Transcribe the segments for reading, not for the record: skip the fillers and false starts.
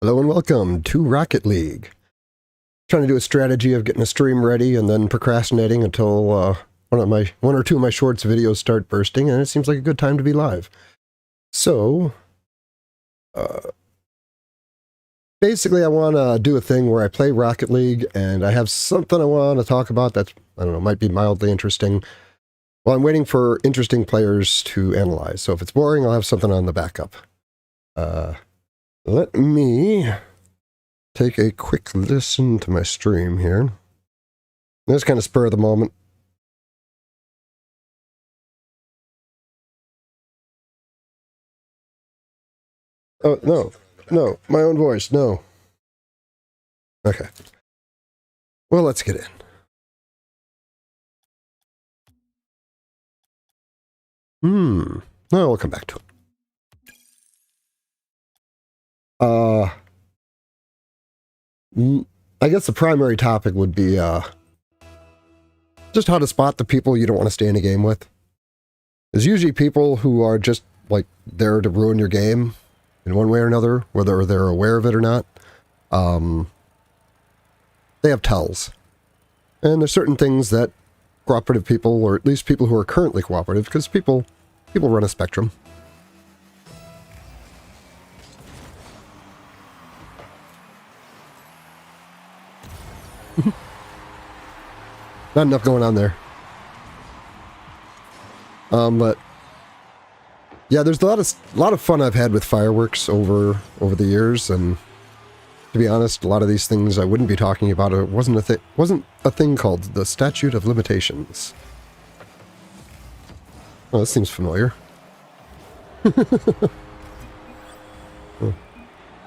Hello and welcome to Rocket League. Trying to do a strategy of getting a stream ready and then procrastinating until one or two of my shorts videos start bursting, and it seems like a good time to be live. So, basically I want to do a thing where I play Rocket League and I have something I want to talk about that's, I don't know, might be mildly interesting. Well, I'm waiting for interesting players to analyze, so if it's boring, I'll have something on the backup. Let me take a quick listen to my stream here. This is kind of spur of the moment. Oh, no, my own voice, no. Okay. Well, let's get in. No, we'll come back to it. I guess the primary topic would be, just how to spot the people you don't want to stay in a game with. There's usually people who are just, like, there to ruin your game in one way or another, whether they're aware of it or not. They have tells. And there's certain things that cooperative people, or at least people who are currently cooperative, because people run a spectrum. Not enough going on there. But yeah, there's a lot of fun I've had with fireworks over the years, and to be honest, a lot of these things I wouldn't be talking about. It wasn't a thing called the Statute of Limitations. Oh, this seems familiar. Oh.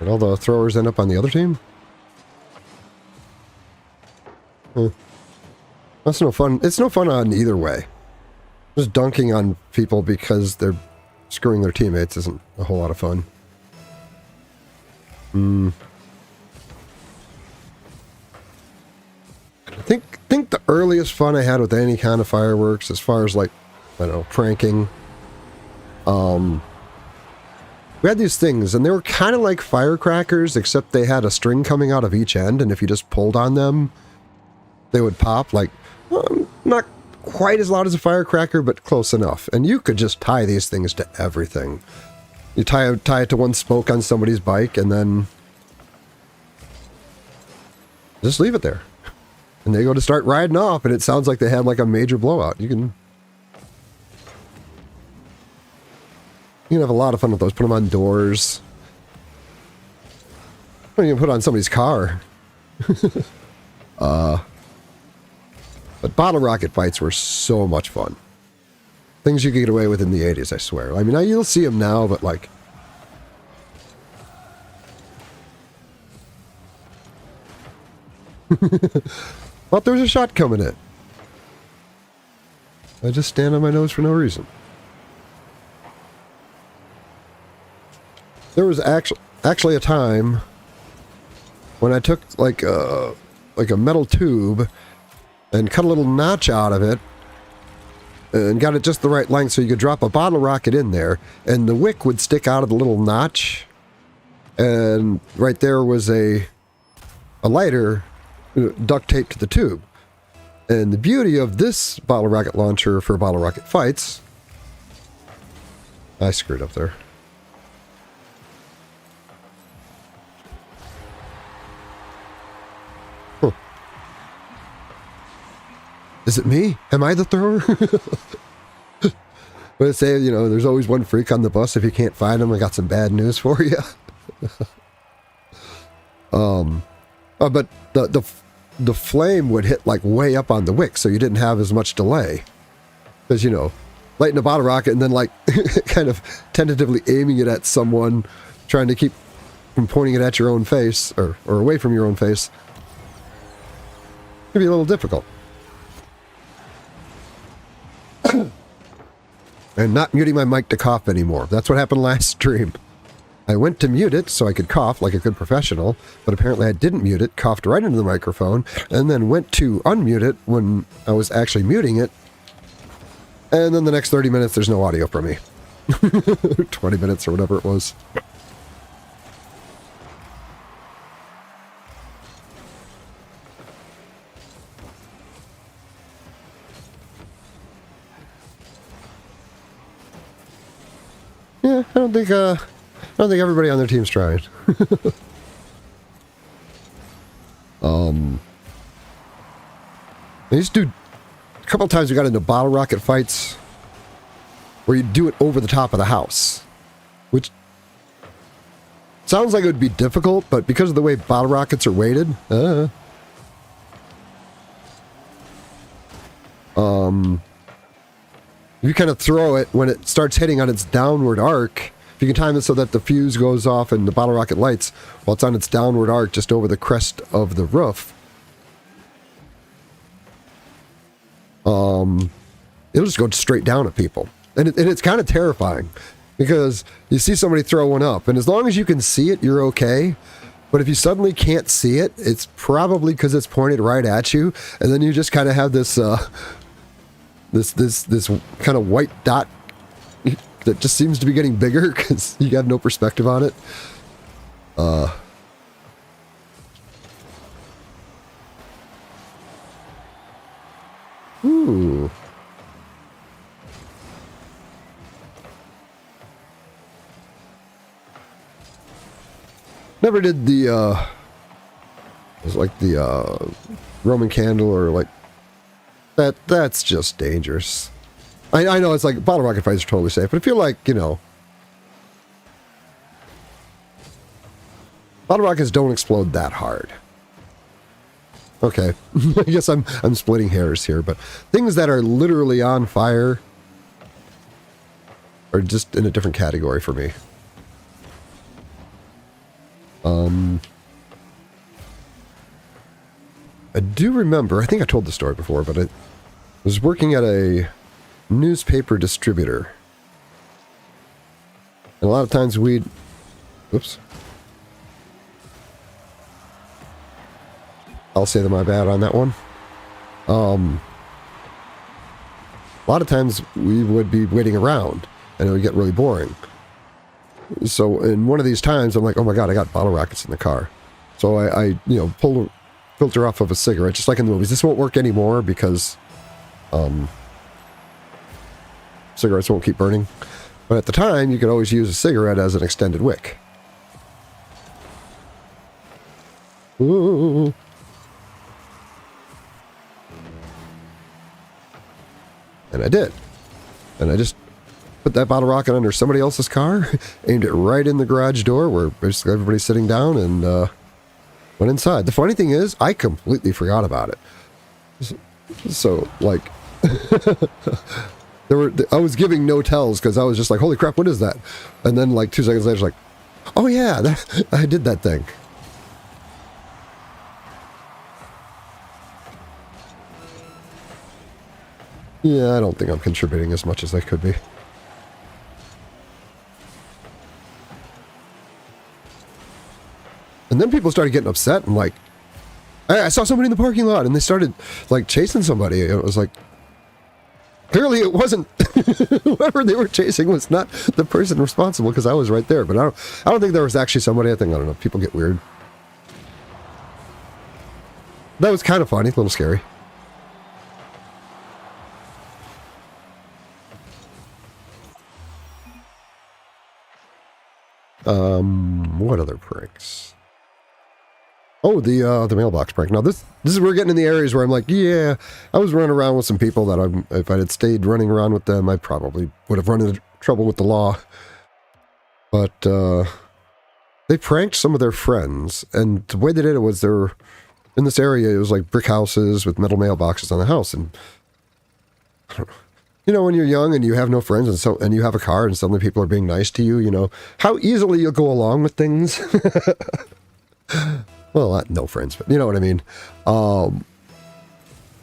Did all the throwers end up on the other team? That's no fun. It's no fun on either way. Just dunking on people because they're screwing their teammates isn't a whole lot of fun. I think the earliest fun I had with any kind of fireworks, as far as, like, I don't know, pranking, we had these things, and they were kind of like firecrackers, except they had a string coming out of each end, and if you just pulled on them, they would pop, like, not quite as loud as a firecracker, but close enough. And you could just tie these things to everything. You tie it to one spoke on somebody's bike, and then just leave it there. And they go to start riding off, and it sounds like they had like a major blowout. You can have a lot of fun with those. Put them on doors. Or you can put on somebody's car. But bottle rocket fights were so much fun. Things you could get away with in the 80s, I swear. I mean, you'll see them now, but like... Thought there was a shot coming in. I just stand on my nose for no reason. There was actually a time when I took like a metal tube and cut a little notch out of it and got it just the right length so you could drop a bottle rocket in there and the wick would stick out of the little notch, and right there was a lighter duct taped to the tube. And the beauty of this bottle rocket launcher for bottle rocket fights... I screwed up there. Is it me? Am I the thrower? But I say, you know, there's always one freak on the bus. If you can't find him, I got some bad news for you. But the flame would hit like way up on the wick, so you didn't have as much delay. Because, you know, lighting a bottle rocket and then like kind of tentatively aiming it at someone, trying to keep from pointing it at your own face or away from your own face. It'd be a little difficult. And not muting my mic to cough anymore. That's what happened last stream. I went to mute it so I could cough like a good professional, but apparently I didn't mute it, coughed right into the microphone, and then went to unmute it when I was actually muting it. And then the next 30 minutes, there's no audio from me. 20 minutes or whatever it was. I don't think everybody on their team's trying. I used to do a couple of times. We got into bottle rocket fights where you do it over the top of the house, which sounds like it would be difficult, but because of the way bottle rockets are weighted, you kind of throw it when it starts hitting on its downward arc. If you can time it so that the fuse goes off and the bottle rocket lights while it's on its downward arc just over the crest of the roof, it'll just go straight down at people. And it's kind of terrifying because you see somebody throw one up, and as long as you can see it, you're okay. But if you suddenly can't see it, it's probably because it's pointed right at you, and then you just kind of have this this kind of white dot that just seems to be getting bigger because you have no perspective on it. Ooh. Never did the, it was like the, Roman candle or like, that's just dangerous. I know it's like bottle rocket fights are totally safe, but I feel like, you know, bottle rockets don't explode that hard. Okay, I guess I'm splitting hairs here, but things that are literally on fire are just in a different category for me. I do remember, I think I told the story before, but I was working at a newspaper distributor. And a lot of times we'd... Oops. I'll say that my bad on that one. A lot of times we would be waiting around, and it would get really boring. So in one of these times, I'm like, oh my god, I got bottle rockets in the car. So I you know, pulled a filter off of a cigarette, just like in the movies. This won't work anymore because cigarettes won't keep burning. But at the time, you could always use a cigarette as an extended wick. Ooh. And I did. And I just put that bottle rocket under somebody else's car, aimed it right in the garage door where basically everybody's sitting down, and went inside. The funny thing is, I completely forgot about it. So like, I was giving no tells because I was just like, holy crap, what is that? And then like 2 seconds later, I was like, oh yeah, I did that thing. Yeah, I don't think I'm contributing as much as I could be. And then people started getting upset and like, I saw somebody in the parking lot, and they started like chasing somebody. It was like, clearly it wasn't whoever they were chasing was not the person responsible because I was right there. But I don't think there was actually somebody. I don't know. People get weird. That was kind of funny, a little scary. What other pranks? Oh, the mailbox prank. Now this is we're getting in the areas where I'm like, yeah, I was running around with some people that if I had stayed running around with them, I probably would have run into trouble with the law. But they pranked some of their friends, and the way they did it was they're in this area. It was like brick houses with metal mailboxes on the house, and I don't know. You know, when you're young and you have no friends and you have a car and suddenly people are being nice to you, you know, how easily you'll go along with things. Well, not no friends, but you know what I mean.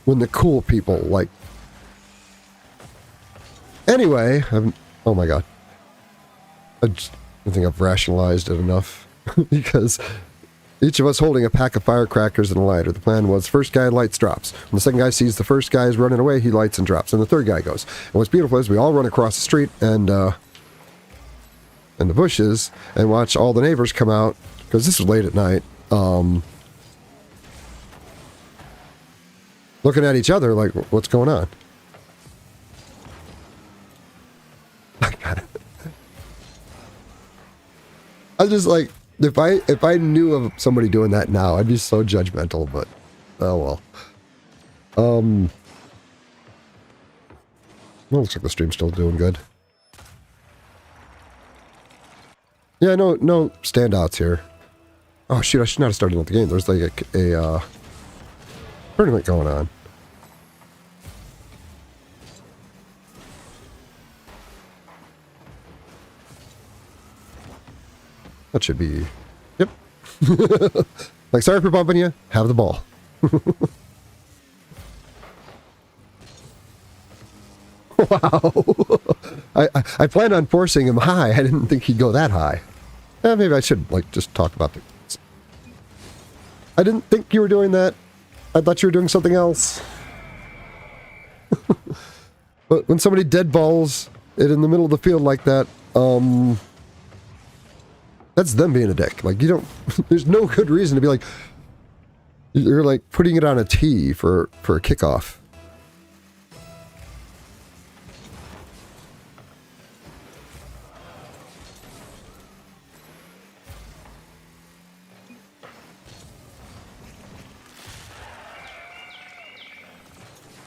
When the cool people, like... Anyway, oh my god. I think I've rationalized it enough. Because each of us holding a pack of firecrackers and a lighter. The plan was, first guy lights, drops. When the second guy sees the first guy is running away, he lights and drops. And the third guy goes. And what's beautiful is we all run across the street and the bushes and watch all the neighbors come out, because this was late at night, looking at each other like, what's going on? I was just like, if I knew of somebody doing that now, I'd be so judgmental, but oh well. Well, looks like the stream's still doing good. Yeah, no standouts here. Oh shoot, I should not have started with the game. There's like a tournament going on. That should be... Yep. Like, sorry for bumping you. Have the ball. Wow. I planned on forcing him high. I didn't think he'd go that high. Maybe I should, like, just talk about the... I didn't think you were doing that. I thought you were doing something else. But when somebody dead balls it in the middle of the field like that, that's them being a dick. Like, you don't... There's no good reason to be like... You're, like, putting it on a tee for a kickoff.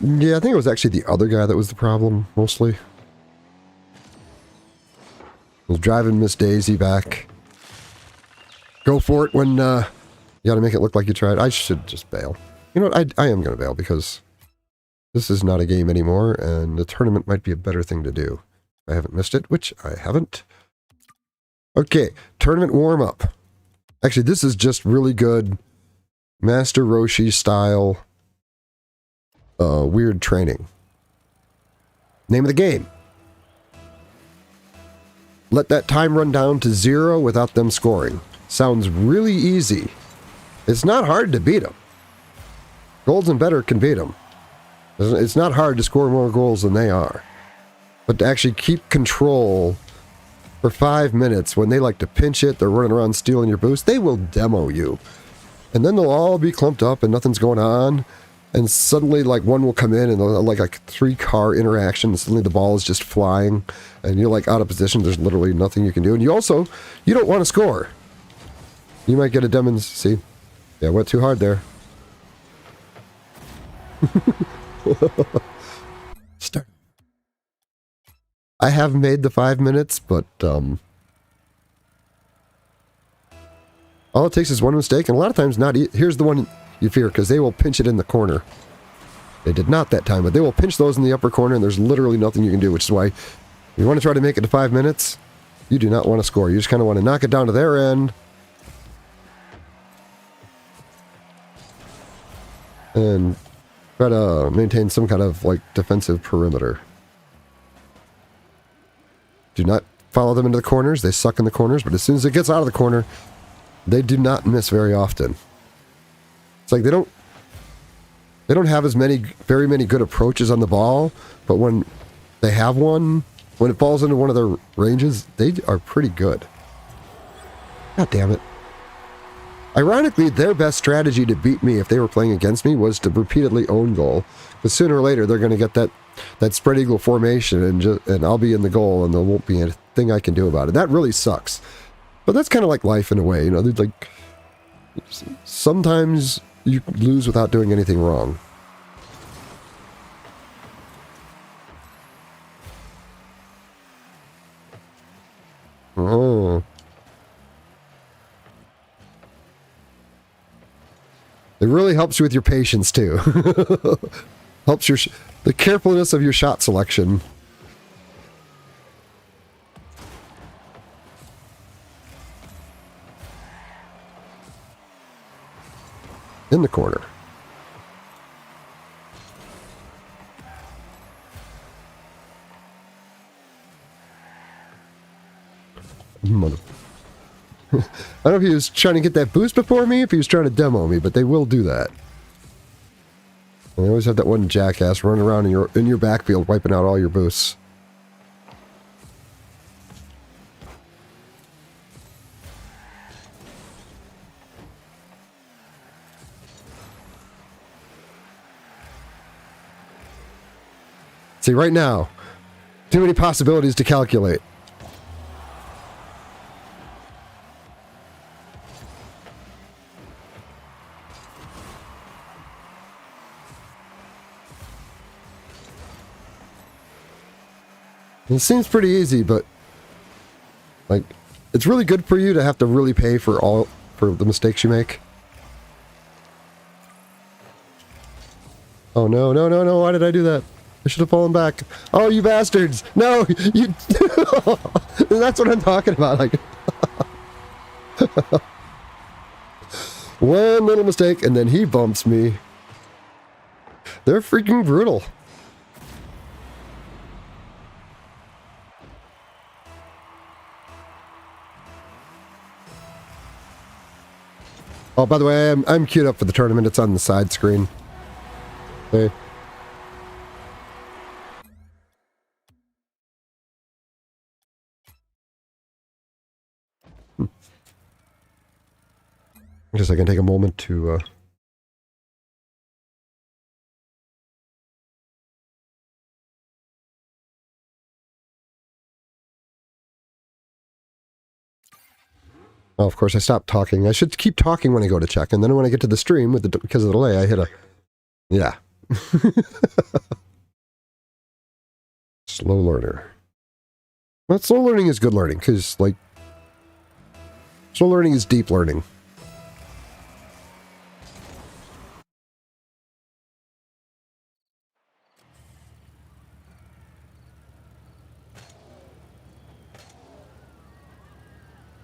Yeah, I think it was actually the other guy that was the problem, mostly. Was driving Miss Daisy back. Go for it when, you gotta make it look like you tried. I should just bail. You know what, I am gonna bail, because this is not a game anymore, and the tournament might be a better thing to do. I haven't missed it, which I haven't. Okay, tournament warm-up. Actually, this is just really good Master Roshi style weird training. Name of the game. Let that time run down to 0 without them scoring. Sounds really easy. It's not hard to beat them. Golds and better can beat them. It's not hard to score more goals than they are. But to actually keep control for 5 minutes when they like to pinch it, they're running around stealing your boost, they will demo you. And then they'll all be clumped up and nothing's going on. And suddenly, like, one will come in and like a 3-car interaction, and suddenly the ball is just flying, and you're, like, out of position. There's literally nothing you can do. And you don't want to score. You might get a see? Yeah, went too hard there. Start. I have made the 5 minutes, but, all it takes is one mistake, and a lot of times not... Here's the one... You fear, because they will pinch it in the corner. They did not that time, but they will pinch those in the upper corner, and there's literally nothing you can do, which is why if you want to try to make it to 5 minutes, you do not want to score. You just kind of want to knock it down to their end. And try to maintain some kind of, like, defensive perimeter. Do not follow them into the corners. They suck in the corners, but as soon as it gets out of the corner, they do not miss very often. It's like they don't have very many good approaches on the ball, but when they have one, when it falls into one of their ranges, they are pretty good. God damn it. Ironically, their best strategy to beat me if they were playing against me was to repeatedly own goal. Because sooner or later, they're going to get that spread eagle formation, and I'll be in the goal, and there won't be anything I can do about it. That really sucks. But that's kind of like life in a way, you know. Like, sometimes you lose without doing anything wrong. Oh. It really helps you with your patience, too. Helps the carefulness of your shot selection. In the corner. Mother. I don't know if he was trying to get that boost before me, if he was trying to demo me, but they will do that. And they always have that one jackass running around in your backfield, wiping out all your boosts. See, right now, too many possibilities to calculate. It seems pretty easy, but like it's really good for you to have to really pay for the mistakes you make. Oh no, no, no, no, why did I do that? I should have fallen back. Oh, you bastards! No, you that's what I'm talking about, like one little mistake and then he bumps me. They're freaking brutal. Oh, by the way, I'm queued up for the tournament. It's on the side screen. Hey. I guess I can take a moment to oh, of course, I stopped talking. I should keep talking when I go to check, and then when I get to the stream, because of the delay, I hit a... Yeah. Slow learner. Well, slow learning is good learning, because, like... Slow learning is deep learning.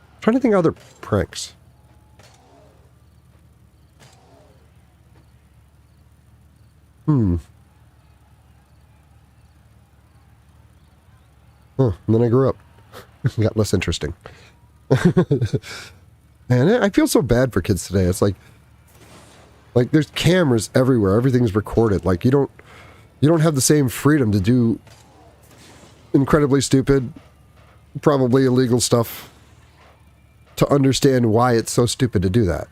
I'm trying to think of other pranks. Huh, and then I grew up. Got less interesting. Man, I feel so bad for kids today. It's like there's cameras everywhere. Everything's recorded. Like you don't have the same freedom to do incredibly stupid, probably illegal stuff to understand why it's so stupid to do that.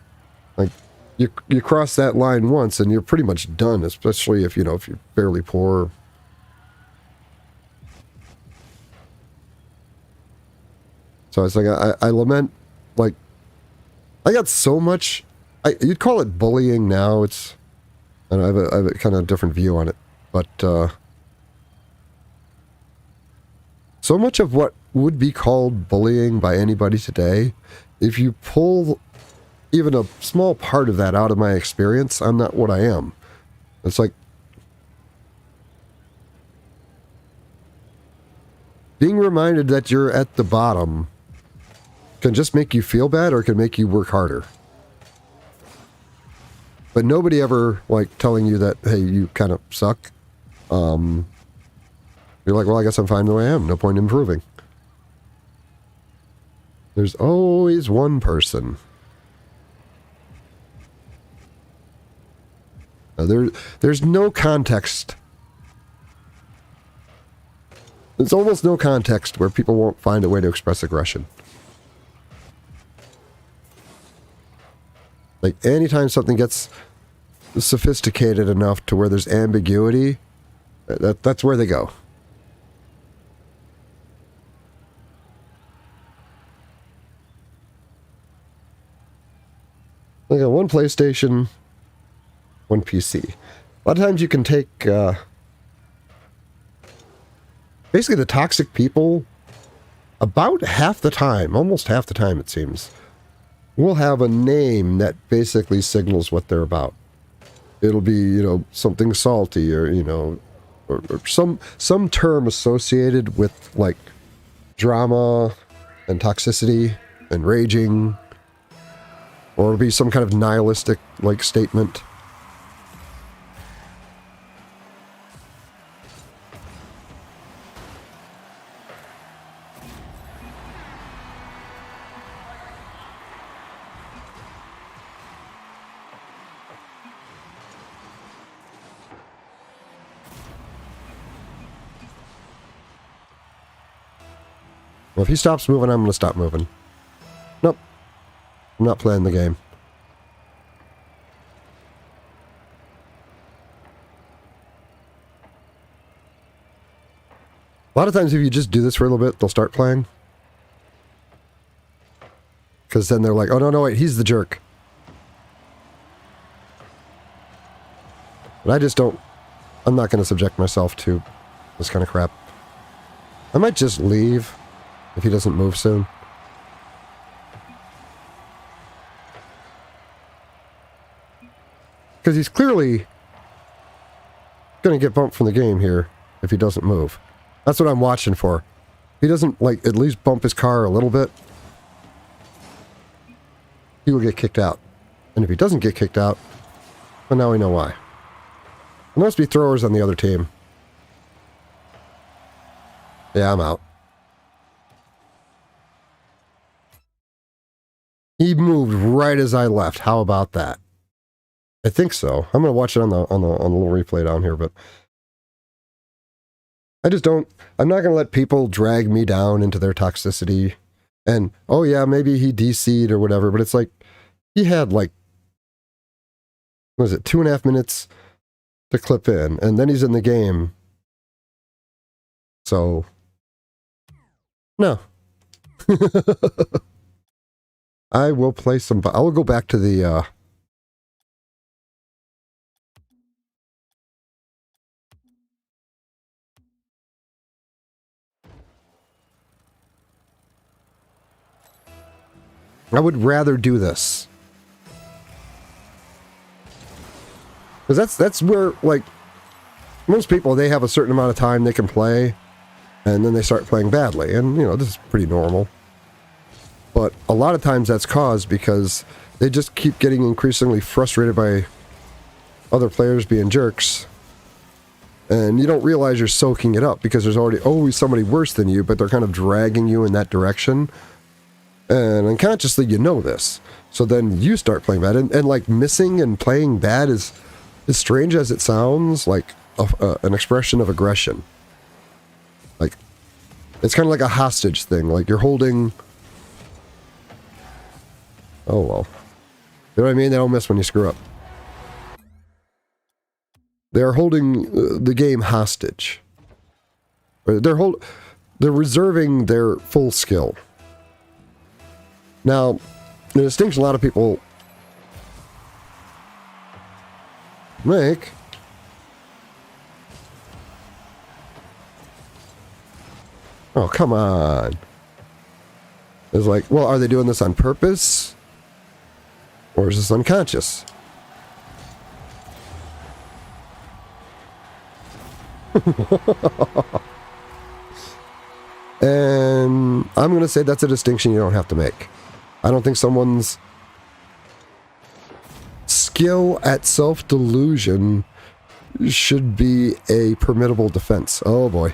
Like you cross that line once and you're pretty much done, especially if if you're fairly poor. So it's like I lament, like I got so much. You'd call it bullying now. It's I have a kind of different view on it, but so much of what would be called bullying by anybody today, if you pull even a small part of that out of my experience, I'm not what I am. It's like being reminded that you're at the bottom can just make you feel bad or can make you work harder. But nobody ever, like, telling you that, hey, you kind of suck. You're like, well, I guess I'm fine the way I am. No point in improving. There's always one person. Now, there's no context. There's almost no context where people won't find a way to express aggression. Like, anytime something gets sophisticated enough to where there's ambiguity, that's where they go. Like, one PlayStation, one PC. A lot of times you can take, basically the toxic people, about half the time, almost half the time it seems, will have a name that basically signals what they're about. It'll be, something salty or, or some term associated with, like, drama and toxicity and raging, or it'll be some kind of nihilistic, like, statement. Well, if he stops moving, I'm going to stop moving. Nope. I'm not playing the game. A lot of times if you just do this for a little bit, they'll start playing. Because then they're like, oh, no, wait, he's the jerk. But I just don't... I'm not going to subject myself to this kind of crap. I might just leave if he doesn't move soon. Because he's clearly going to get bumped from the game here if he doesn't move. That's what I'm watching for. If he doesn't, like, at least bump his car a little bit, he will get kicked out. And if he doesn't get kicked out, well, now we know why. There must be throwers on the other team. Yeah, I'm out. He moved right as I left. How about that? I think so. I'm gonna watch it on the little replay down here, but I just don't. I'm not gonna let people drag me down into their toxicity. And oh yeah, maybe he DC'd or whatever, but it's like he had like, what was it, 2.5 minutes to clip in, and then he's in the game. So no. I will play some. I will go back to the. I would rather do this. Because that's where, like, most people, they have a certain amount of time they can play, and then they start playing badly. And, you know, this is pretty normal. But a lot of times that's caused because they just keep getting increasingly frustrated by other players being jerks. And you don't realize you're soaking it up because there's already always somebody worse than you, but they're kind of dragging you in that direction. And unconsciously, you know this. So then you start playing bad. And like, missing and playing bad is, as strange as it sounds, like an expression of aggression. Like, it's kind of like a hostage thing. Like, you're holding... Oh, well. You know what I mean? They don't miss when you screw up. They're holding the game hostage. They're reserving their full skill. Now, the distinction a lot of people make oh, come on. It's like, well, are they doing this on purpose? Or is this unconscious? And I'm going to say that's a distinction you don't have to make. I don't think someone's skill at self-delusion should be a permittable defense. Oh, boy.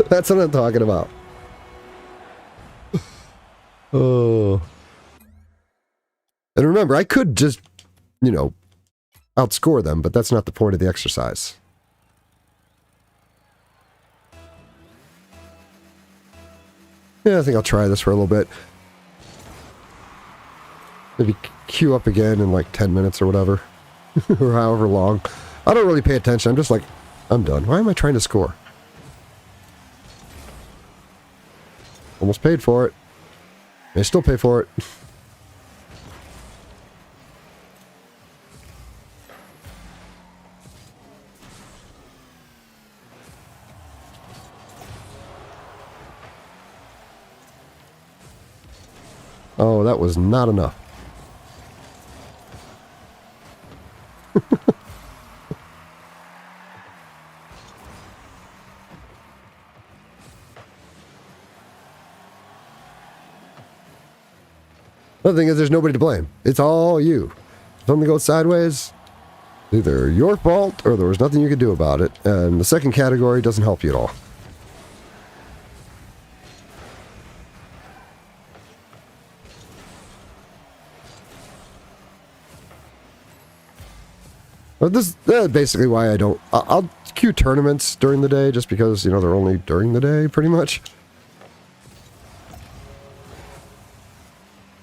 That's what I'm talking about. Oh. And remember, I could just, you know, outscore them, but that's not the point of the exercise. Yeah, I think I'll try this for a little bit. Maybe queue up again in like 10 minutes or whatever. Or however long. I don't really pay attention. I'm just like, I'm done. Why am I trying to score? Almost paid for it. May still pay for it. Oh, that was not enough. The thing is, there's nobody to blame. It's all you. If something goes sideways, either your fault or there was nothing you could do about it. And the second category doesn't help you at all. But this is basically why I don't... I'll queue tournaments during the day just because, you know, they're only during the day, pretty much.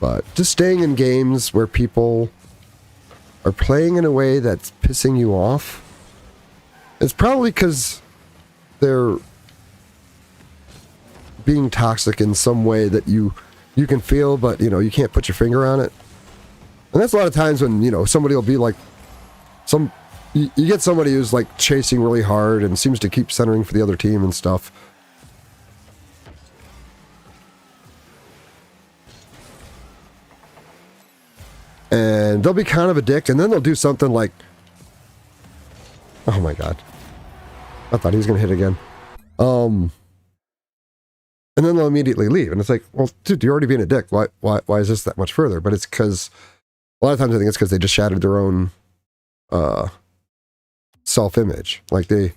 But just staying in games where people are playing in a way that's pissing you off, it's probably because they're being toxic in some way that you can feel, but, you know, you can't put your finger on it. And that's a lot of times when, you know, somebody will be like, you get somebody who's like chasing really hard and seems to keep centering for the other team and stuff. And they'll be kind of a dick, and then they'll do something like, oh my god, I thought he was gonna hit again. And then they'll immediately leave, and it's like, well, dude, you're already being a dick. Why is this that much further? But it's because a lot of times I think it's because they just shattered their own self-image. Like the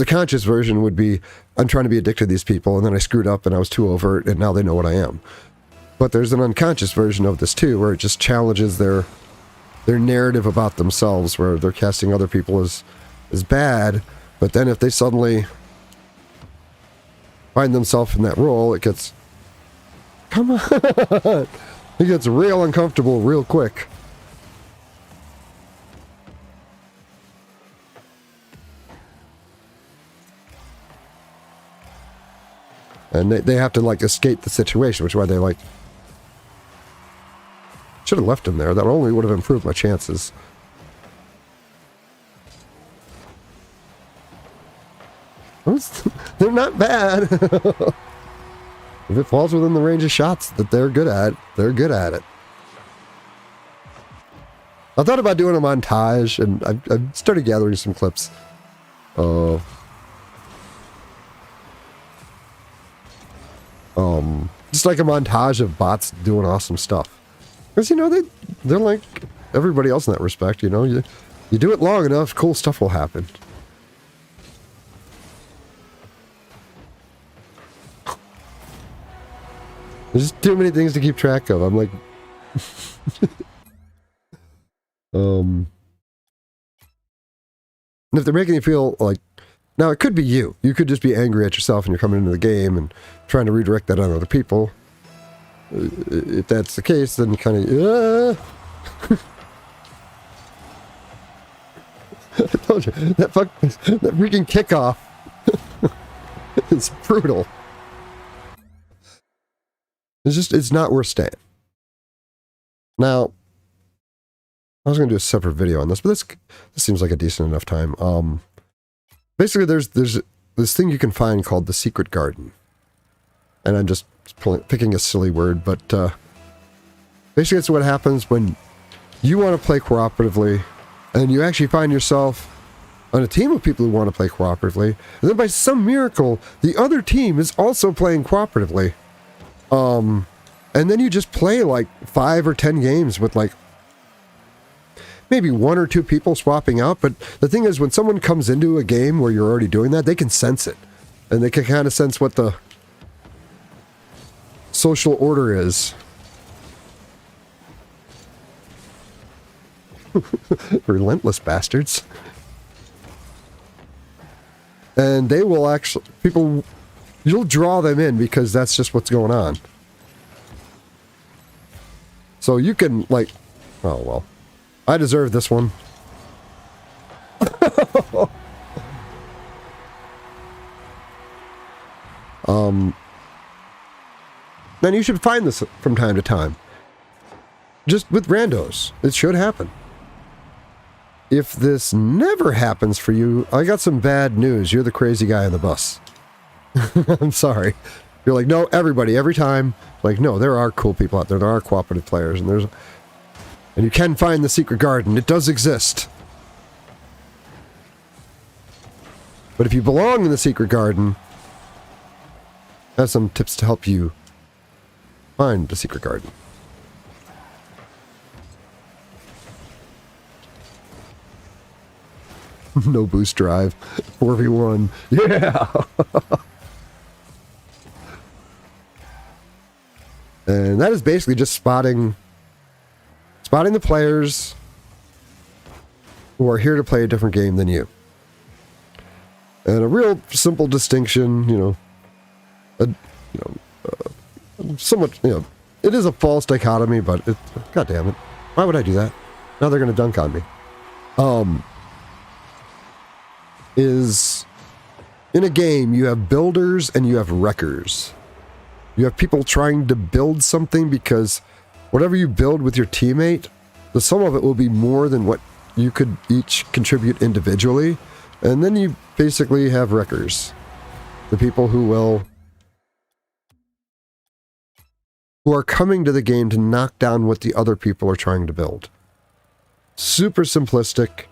conscious version would be, I'm trying to be addicted to these people, and then I screwed up and I was too overt, and now they know what I am. But there's an unconscious version of this too, where it just challenges their narrative about themselves, where they're casting other people as bad. But then if they suddenly find themselves in that role, it gets, come on, it gets real uncomfortable real quick. And they have to like escape the situation, which is why they like should have left him there. That only would have improved my chances. They're not bad. If it falls within the range of shots that they're good at, they're good at it. I thought about doing a montage, and I've started gathering some clips. Just like a montage of bots doing awesome stuff. Because, you know, they're like everybody else in that respect, you know. You do it long enough, cool stuff will happen. There's just too many things to keep track of. I'm like... And if they're making you feel like... Now, it could be you. You could just be angry at yourself and you're coming into the game and trying to redirect that on other people. If that's the case, then kind of... I told you, that freaking kickoff is brutal. It's not worth staying. Now, I was going to do a separate video on this, but this seems like a decent enough time. Basically, there's this thing you can find called the Secret Garden. And I'm just picking a silly word, but basically it's what happens when you want to play cooperatively, and you actually find yourself on a team of people who want to play cooperatively, and then by some miracle, the other team is also playing cooperatively. And then you just play like 5 or 10 games with like maybe 1 or 2 people swapping out. But the thing is, when someone comes into a game where you're already doing that, they can sense it. And they can kind of sense what the social order is. Relentless bastards. And they will actually... You'll draw them in because that's just what's going on. So you can, like... Oh, well. I deserve this one. Then you should find this from time to time. Just with randos. It should happen. If this never happens for you, I got some bad news. You're the crazy guy on the bus. I'm sorry. You're like, no, everybody, every time. Like, no, there are cool people out there. There are cooperative players. And you can find the Secret Garden. It does exist. But if you belong in the Secret Garden, I have some tips to help you find the Secret Garden. No boost drive. 4v1. Yeah! And that is basically just spotting the players who are here to play a different game than you. And a real simple distinction, somewhat, it is a false dichotomy, but God damn it. Why would I do that? Now they're going to dunk on me. Is in a game, you have builders and you have wreckers. You have people trying to build something because whatever you build with your teammate, the sum of it will be more than what you could each contribute individually, and then you basically have wreckers. The people who are coming to the game to knock down what the other people are trying to build. Super simplistic,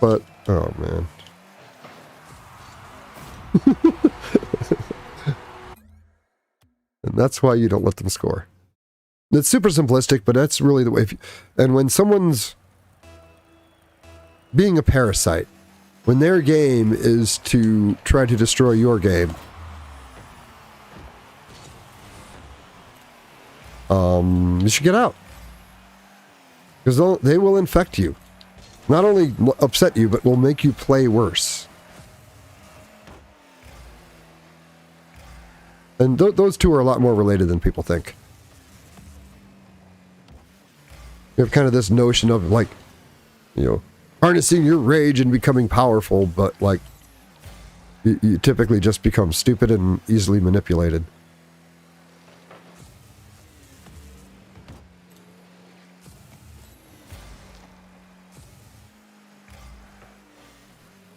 but, oh man. And that's why you don't let them score. It's super simplistic, but that's really the way. And when someone's being a parasite, when their game is to try to destroy your game, you should get out. Because they will infect you. Not only upset you, but will make you play worse. And those two are a lot more related than people think. You have kind of this notion of, like, you know, harnessing your rage and becoming powerful, but, like, you typically just become stupid and easily manipulated.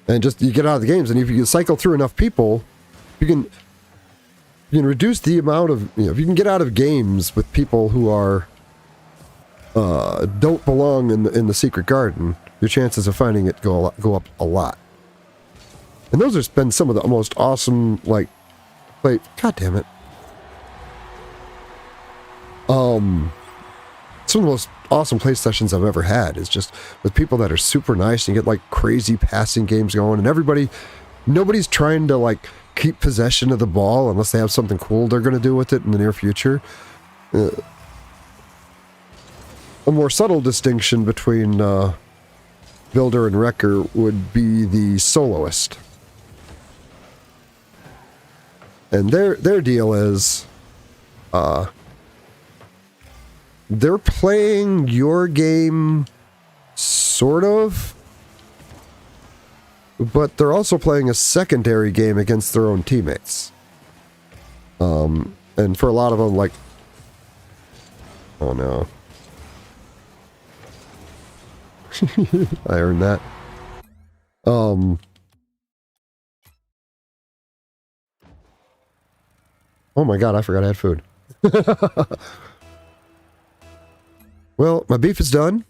And just, you get out of the games, and if you can cycle through enough people, you can reduce the amount of, you know, if you can get out of games with people who are, don't belong in the secret garden, your chances of finding it go up a lot. And those have been some of the most awesome, like, God damn it. Some of the most awesome play sessions I've ever had is just with people that are super nice and you get like crazy passing games going, and nobody's trying to like keep possession of the ball unless they have something cool they're going to do with it in the near future. A more subtle distinction between builder and wrecker would be the soloist. And their deal is they're playing your game, sort of, but they're also playing a secondary game against their own teammates. And for a lot of them, like, oh no. I earned that. Oh my god, I forgot I had food. Well, my beef is done.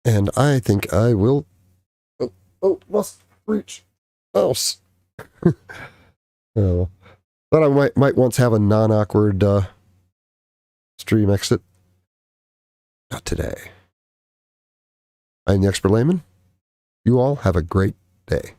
And I think I will... Oh, must reach. Mouse. Oh. Thought I might once have a non-awkward stream exit. Not today. I'm the Expert Layman. You all have a great day.